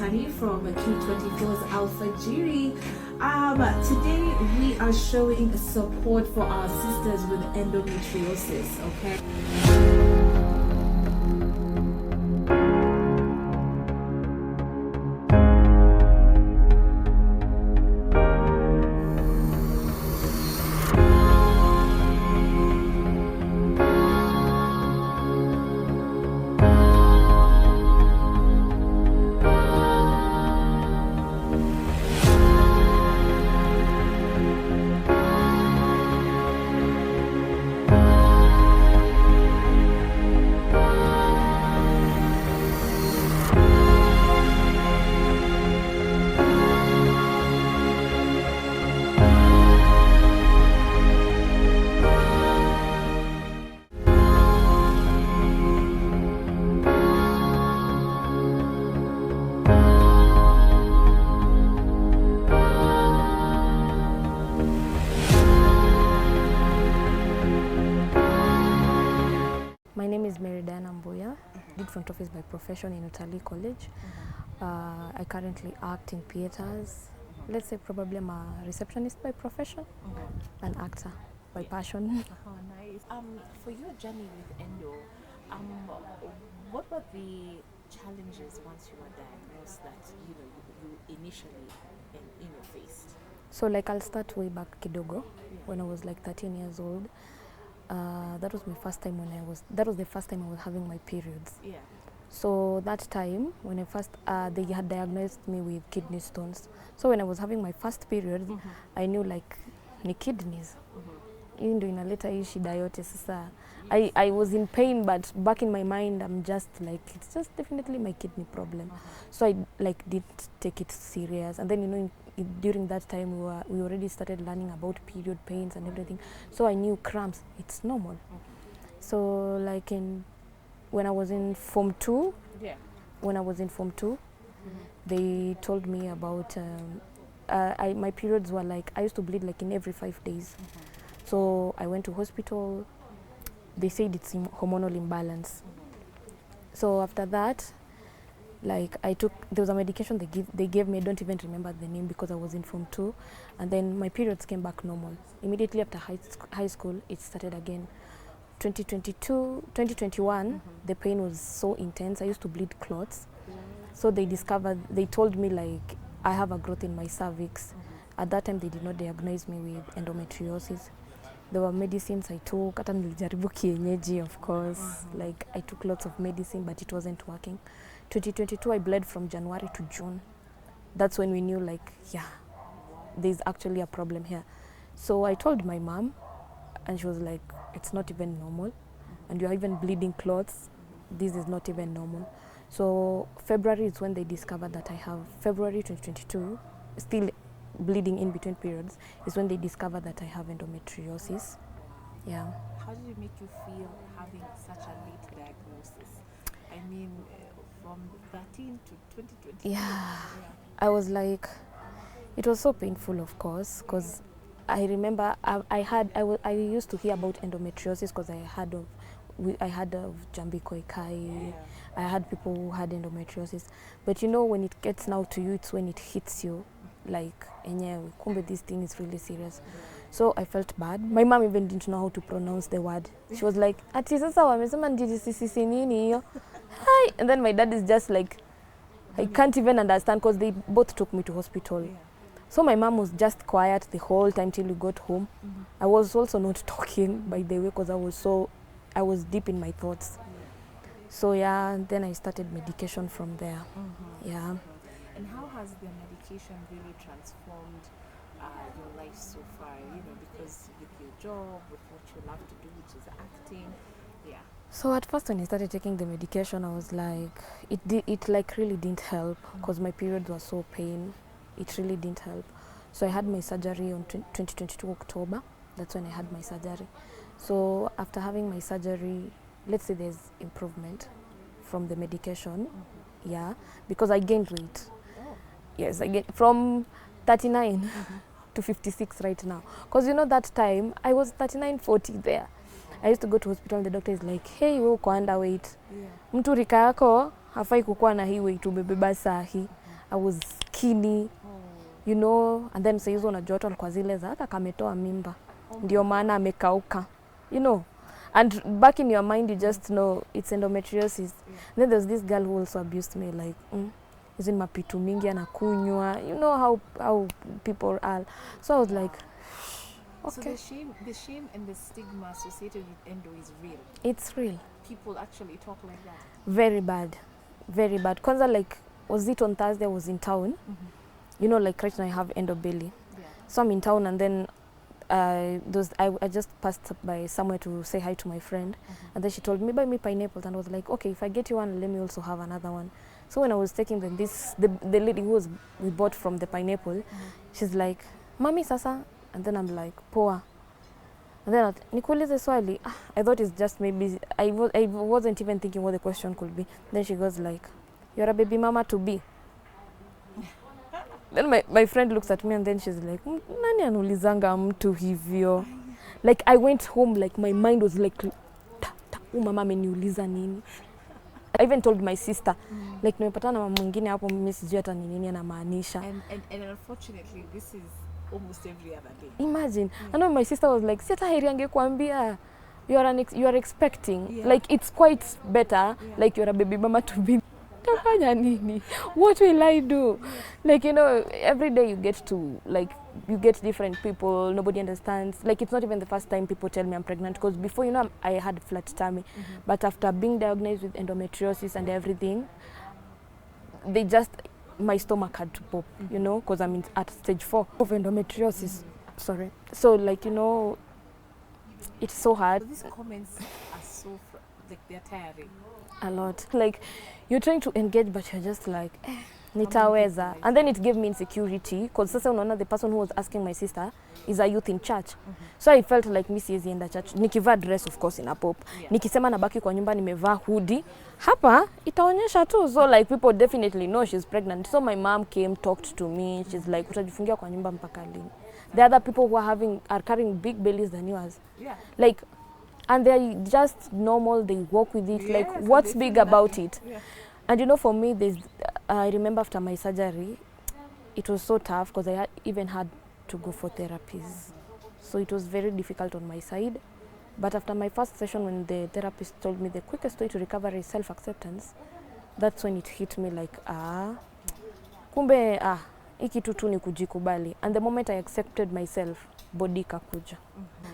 Tani from Q24's Alpha Jury. Today we are showing support for our sisters with endometriosis, okay? My name is Mbuya, did front office by profession in Utalii College. I currently act in theaters. Let's say probably I'm a receptionist by profession, an actor by passion. Oh, nice. For your journey with endo, what were the challenges once you were diagnosed that you initially faced? So like I'll start way back kidogo, when I was like 13 years old. That was my first time that was the first time I was having my periods. Yeah. So that time when I first they had diagnosed me with kidney stones. So when I was having my first period, I knew like ni kidneys. Hii ndio inaleta hii shida yote sasa. I was in pain, but back in my mind I'm just like, it's just definitely my kidney problem. So I like didn't take it serious, and then during that time we already started learning about period pains and everything. So I knew cramps, it's normal. So like when I was in Form 2, they told me about my periods were like, I used to bleed like in every 5 days. So I went to hospital. They said it's hormonal imbalance. So after that, like there was a medication they gave me. I don't even remember the name because I was in Form 2, and then my periods came back normal. Immediately after high school, it started again. 2021, the pain was so intense. I used to bleed clots. So they told me like I have a growth in my cervix. At that time, they did not diagnose me with endometriosis. There were medicines I took. Hata nilijaribu kienyeji, of course. Like I took lots of medicine, but it wasn't working. 2022, I bled from January to June. That's when we knew like, yeah, there's actually a problem here. So I told my mom, and she was like, it's not even normal. And you're even bleeding clots. This is not even normal. So February is when they discovered that I have, February 2022, still bleeding in between periods, is when they discovered that I have endometriosis. Yeah. How did it make you feel having such a late diagnosis? I mean, from 13 to 2020. Yeah. I was like, it was so painful, of course, because I remember I used to hear about endometriosis because I heard of Jambi Koikai. Yeah. I had people who had endometriosis. But when it gets now to you, it's when it hits you. Like, kumbe this thing is really serious. So I felt bad. My mom even didn't know how to pronounce the word. She was like, ati sasa wamesema ndijisisi nini hiyo? Hi. And then my dad is just like, I can't even understand because they both took me to hospital. Yeah. So my mom was just quiet the whole time till we got home. I was also not talking, by the way, because I was deep in my thoughts. So yeah, then I started medication from there. Yeah. And how has the medication really transformed your life so far? Because with your job, with what you love to do, which is acting, yeah. So at first when I started taking the medication, I was like, it like really didn't help because my periods were so pain. It really didn't help. So I had my surgery on 2022 October. That's when I had my surgery. So after having my surgery, let's say there's improvement from the medication. Yeah, because I gained weight. Yes, I gained from 39 to 56 right now. Because that time I was 39, 40 there. I used to go to hospital and the doctor is like, hey, wewe uko underweight. Mtu rika yako hafai kukua na hii weight ubebeba sahi. I was skinny, Oh. you know, and then saizo unajua watu walikuwa zile za hata kametoa mimba. Ndio maana amekauka, you know. And back in your mind, you just know it's endometriosis. Then there's this girl who also abused me, like, isn't mapitu mingi anakunywa. You know how people are. So I was like, okay. So the shame and the stigma associated with endo is real. It's real. People actually talk like that. Very bad. Very bad. Kwanza, like, was it on Thursday? I was in town. You know, like right now I have endo belly. Yeah. So I'm in town, and then I just passed by somewhere to say hi to my friend, and then she told me, buy me pineapples, and I was like, okay, if I get you one, let me also have another one. So when I was taking them, the lady who we bought from the pineapple, she's like, mami sasa, and then I'm like, poa. And then nikuulize swali, I thought it's just maybe, I wasn't even thinking what the question could be. Then she goes like, you're a baby mama to be. Then my friend looks at me, and then she's like, nani anaulizanga mtu hivyo? Like I went home, like my mind was like, mama ameniuliza nini? I even told my sister, like nimepatana na mama mwingine hapo, mimi sijui hata ni nini anamaanisha. And unfortunately, this is almost every other day. Imagine. I know my sister was like, si hata heri angekuambia you are expecting. Like it's quite better, like you're a baby mama to be. Tafanya nini? What will I do? Like, you know, every day you get different people, nobody understands. Like, it's not even the first time people tell me I'm pregnant, because before, you know, I had flat tummy. But after being diagnosed with endometriosis and everything, my stomach had to pop, you know, because I'm at stage 4 of endometriosis. Sorry. So, like, you know, it's so hard. So these comments are so, like, they're tiring. A lot. Like, you're trying to engage, but you're just like, nitaweza. And then it gave me insecurity, because sasa unaona the person who was asking my sister is a youth in church. So I felt like mi siwezi enda church. Nikivaa dress, of course, ina pop. Nikisema nabaki kwa nyumba nimevaa hoodie, hapa itaonyesha tu. So like people definitely know she's pregnant. So my mom came, talked to me. She's like, utajifungia kwa nyumba mpaka lini? The other people who are carrying big bellies than yours. Yeah. Like, and they're just normal, they walk with it. Like, what's big about it? Yeah. And you know, for me, I remember after my surgery, it was so tough, because I even had to go for therapies. So it was very difficult on my side. But after my first session, when the therapist told me the quickest way to recover is self-acceptance, that's when it hit me like, kumbe, hiki tu ni kujikubali. And the moment I accepted myself, body kakuja.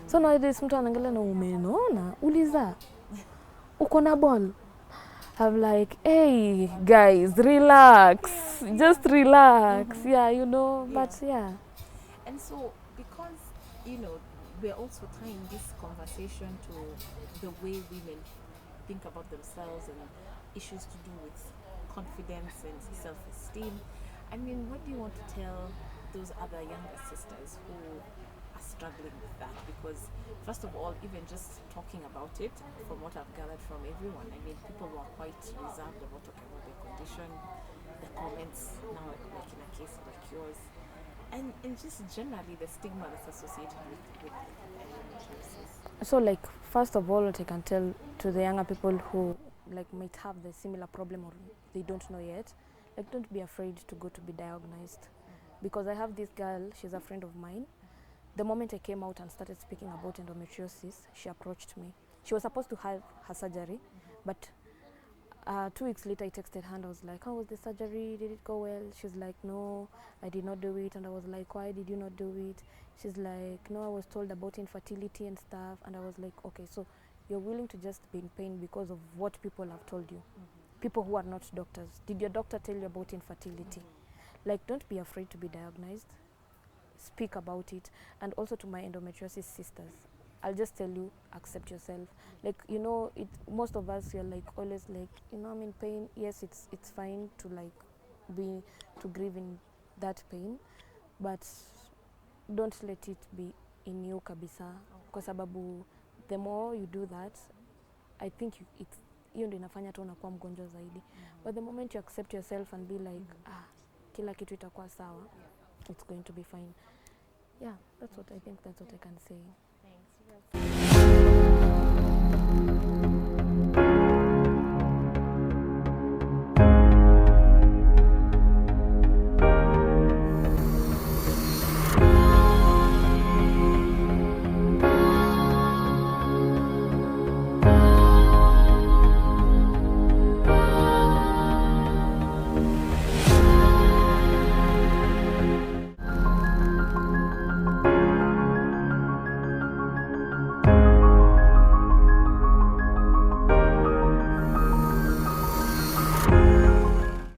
So nowadays, mtu anaangalia na umeona, uliza, uko na ball. I'm like, hey, guys, relax. Just relax. Yeah, you know, but yeah. And so, because, you know, we're also tying this conversation to the way women think about themselves and issues to do with confidence and self-esteem. I mean, what do you want to tell those other younger sisters who are struggling with that? Because first of all, even just talking about it, from what I've gathered from everyone, I mean, people were quite reserved about talking about their condition, the comments now, like in a case like yours, and just generally the stigma that's associated with endometriosis. So, like, first of all, what I can tell to the younger people who like might have the similar problem or they don't know yet, like, don't be afraid to go to be diagnosed. Because I have this girl, she's a friend of mine. The moment I came out and started speaking about endometriosis, she approached me. She was supposed to have her surgery, but 2 weeks later I texted her and I was like, how was the surgery? Did it go well? She's like, no, I did not do it. And I was like, why did you not do it? She's like, no, I was told about infertility and stuff. And I was like, okay, so you're willing to just be in pain because of what people have told you. People who are not doctors. Did your doctor tell you about infertility? Like, don't be afraid to be diagnosed. Speak about it. And also to my endometriosis sisters, I'll just tell you, accept yourself. Like, you know, most of us, you're like always like, you know, I'm in pain. Yes, it's fine to like to grieve in that pain, but don't let it be in you kabisa. Kwa sababu the more you do that, I think hiyo ndio inafanya tu unakuwa mgonjwa zaidi. But the moment you accept yourself and be like, kila kitu itakuwa sawa, it's going to be fine. Yeah, that's what I can say.